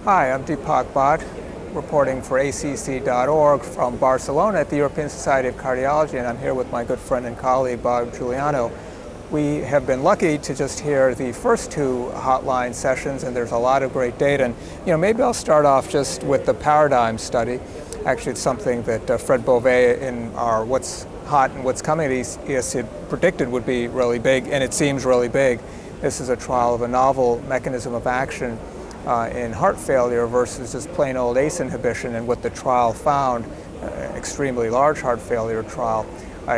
Hi, I'm Deepak Bhatt, reporting for ACC.org from Barcelona at the European Society of Cardiology, and I'm here with my good friend and colleague, Bob Giuliano. We have been lucky to just hear the first two hotline sessions, and there's a lot of great data. And maybe I'll start off just with the paradigm study. Actually, it's something that Fred Beauvais in our What's Hot and What's Coming at ESC predicted would be really big, and it seems really big. This is a trial of a novel mechanism of action in heart failure versus just plain old ACE inhibition, and what the trial found, extremely large heart failure trial,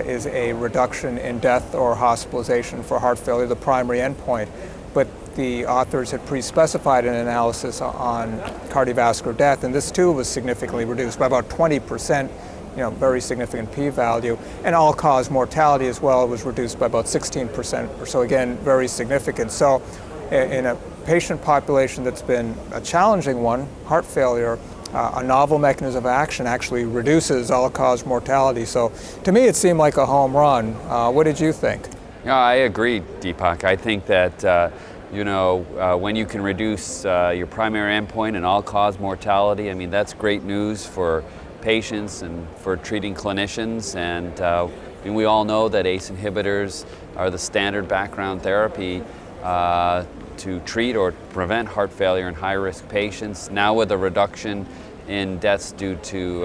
is a reduction in death or hospitalization for heart failure, the primary endpoint. But the authors had pre-specified an analysis on cardiovascular death, and this too was significantly reduced by about 20%, very significant p-value. And all-cause mortality as well was reduced by about 16% or so, again, very significant. So in a patient population that's been a challenging one, heart failure, a novel mechanism of action actually reduces all-cause mortality. So to me, it seemed like a home run. What did you think? Yeah, I agree, Deepak. I think that when you can reduce your primary endpoint and all-cause mortality, I mean, that's great news for patients and for treating clinicians. And we all know that ACE inhibitors are the standard background therapy to treat or prevent heart failure in high-risk patients. Now with a reduction in deaths due to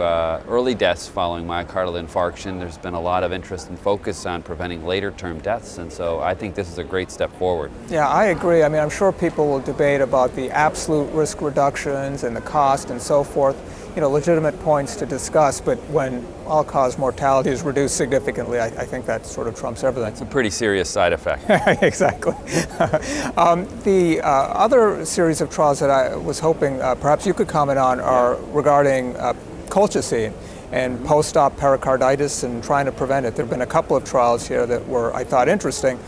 early deaths following myocardial infarction, there's been a lot of interest and focus on preventing later-term deaths, and so I think this is a great step forward. Yeah, I agree. I mean, I'm sure people will debate about the absolute risk reductions and the cost and so forth, legitimate points to discuss, but when all-cause mortality is reduced significantly, I think that sort of trumps everything. It's a pretty serious side effect. Exactly. The other series of trials that I was hoping perhaps you could comment on are regarding colchicine and post-op pericarditis and trying to prevent it. There have been a couple of trials here that were, I thought, interesting.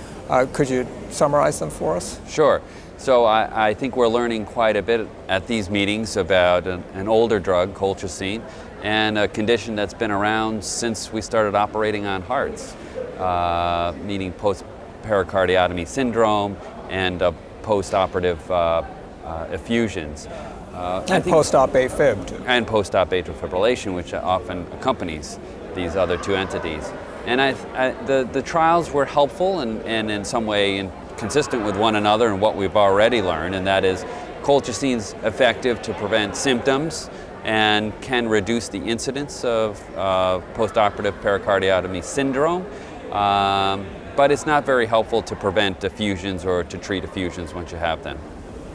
Could you summarize them for us? Sure. So I think we're learning quite a bit at these meetings about an older drug, colchicine, and a condition that's been around since we started operating on hearts, meaning post-pericardiotomy syndrome and post-operative effusions. And post-op AFib, too. And post-op atrial fibrillation, which often accompanies these other two entities. And the trials were helpful and in some way consistent with one another and what we've already learned, and that is colchicine's effective to prevent symptoms and can reduce the incidence of postoperative pericardiotomy syndrome, but it's not very helpful to prevent effusions or to treat effusions once you have them.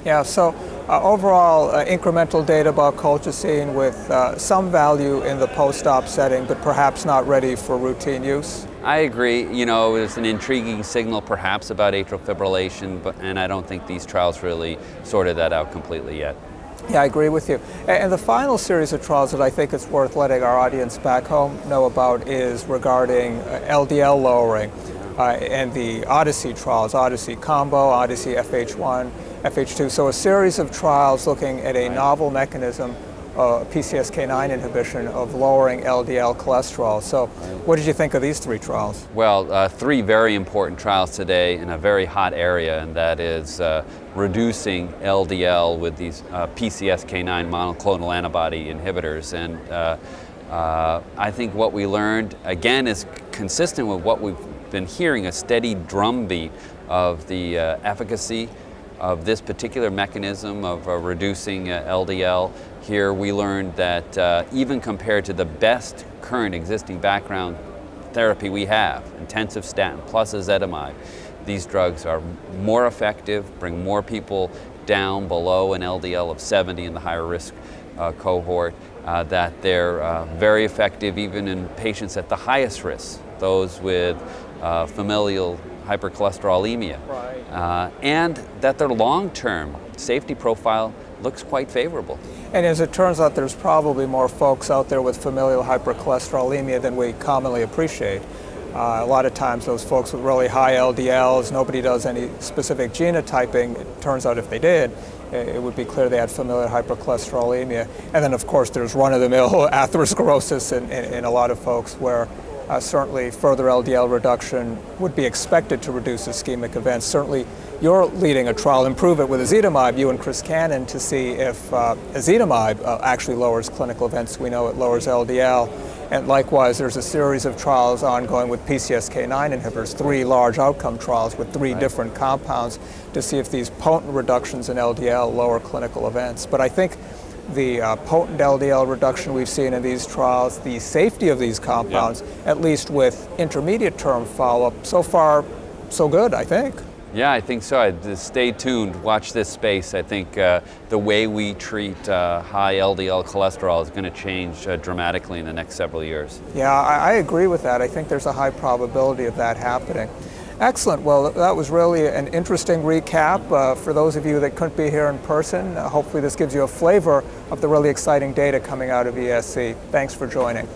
Yeah, so overall incremental data about colchicine with some value in the post-op setting, but perhaps not ready for routine use. I agree. There's an intriguing signal perhaps about atrial fibrillation, and I don't think these trials really sorted that out completely yet. Yeah, I agree with you. And the final series of trials that I think it's worth letting our audience back home know about is regarding LDL lowering and the Odyssey trials, Odyssey Combo, Odyssey FH1, FH2. So a series of trials looking at a novel mechanism, PCSK9 inhibition, of lowering LDL cholesterol. So what did you think of these three trials? Well, three very important trials today in a very hot area, and that is reducing LDL with these PCSK9 monoclonal antibody inhibitors. And I think what we learned, again, is consistent with what we've been hearing, a steady drumbeat of the efficacy of this particular mechanism of reducing LDL. Here we learned that even compared to the best current existing background therapy we have, intensive statin plus ezetimibe, these drugs are more effective, bring more people down below an LDL of 70 in the higher risk cohort, that they're very effective even in patients at the highest risk, those with familial hypercholesterolemia, right. And that their long-term safety profile looks quite favorable. And as it turns out, there's probably more folks out there with familial hypercholesterolemia than we commonly appreciate. A lot of times those folks with really high LDLs, nobody does any specific genotyping. It turns out if they did, it would be clear they had familial hypercholesterolemia. And then of course there's run-of-the-mill atherosclerosis in a lot of folks where Certainly further LDL reduction would be expected to reduce ischemic events. Certainly you're leading a trial, Improve It, with ezetimibe, you and Chris Cannon, to see if ezetimibe actually lowers clinical events. We know it lowers LDL. And likewise, there's a series of trials ongoing with PCSK9 inhibitors, 3 large outcome trials with 3 different compounds to see if these potent reductions in LDL lower clinical events. But I think the potent LDL reduction we've seen in these trials, the safety of these compounds, at least with intermediate term follow-up, so far so good, I think. Yeah, I think so. Stay tuned, watch this space. I think the way we treat high LDL cholesterol is going to change dramatically in the next several years. Yeah, I agree with that. I think there's a high probability of that happening. Excellent. Well, that was really an interesting recap. For those of you that couldn't be here in person, hopefully this gives you a flavor of the really exciting data coming out of ESC. Thanks for joining.